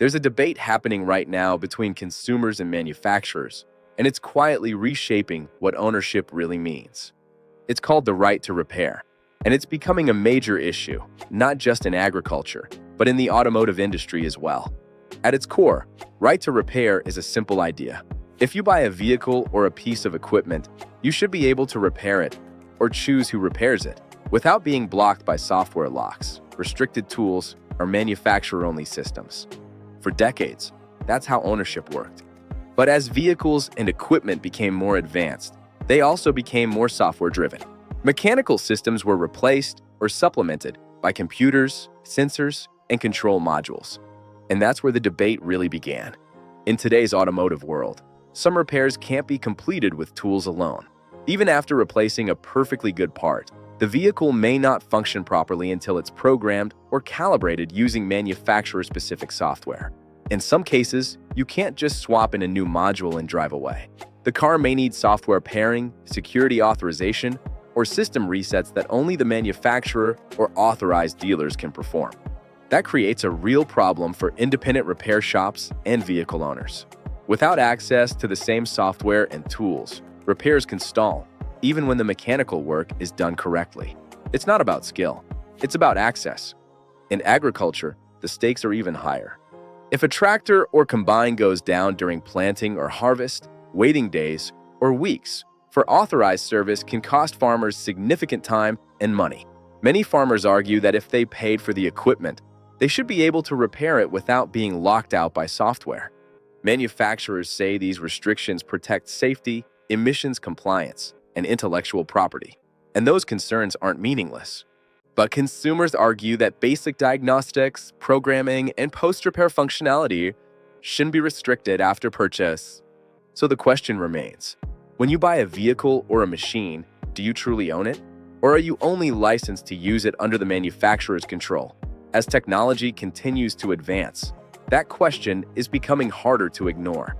There's a debate happening right now between consumers and manufacturers, and it's quietly reshaping what ownership really means. It's called the right to repair, and it's becoming a major issue, not just in agriculture, but in the automotive industry as well. At its core, right to repair is a simple idea. If you buy a vehicle or a piece of equipment, you should be able to repair it or choose who repairs it without being blocked by software locks, restricted tools, or manufacturer-only systems. For decades, that's how ownership worked. But as vehicles and equipment became more advanced, they also became more software-driven. Mechanical systems were replaced or supplemented by computers, sensors, and control modules. And that's where the debate really began. In today's automotive world, some repairs can't be completed with tools alone. Even after replacing a perfectly good part, the vehicle may not function properly until it's programmed or calibrated using manufacturer-specific software. In some cases, you can't just swap in a new module and drive away. The car may need software pairing, security authorization, or system resets that only the manufacturer or authorized dealers can perform. That creates a real problem for independent repair shops and vehicle owners. Without access to the same software and tools, repairs can stall, even when the mechanical work is done correctly. It's not about skill, it's about access. In agriculture, the stakes are even higher. If a tractor or combine goes down during planting or harvest, waiting days or weeks for authorized service can cost farmers significant time and money. Many farmers argue that if they paid for the equipment, they should be able to repair it without being locked out by software. Manufacturers say these restrictions protect safety, emissions compliance, and intellectual property, and those concerns aren't meaningless. But consumers argue that basic diagnostics, programming, and post-repair functionality shouldn't be restricted after purchase. So the question remains, when you buy a vehicle or a machine, do you truly own it? Or are you only licensed to use it under the manufacturer's control? As technology continues to advance, that question is becoming harder to ignore.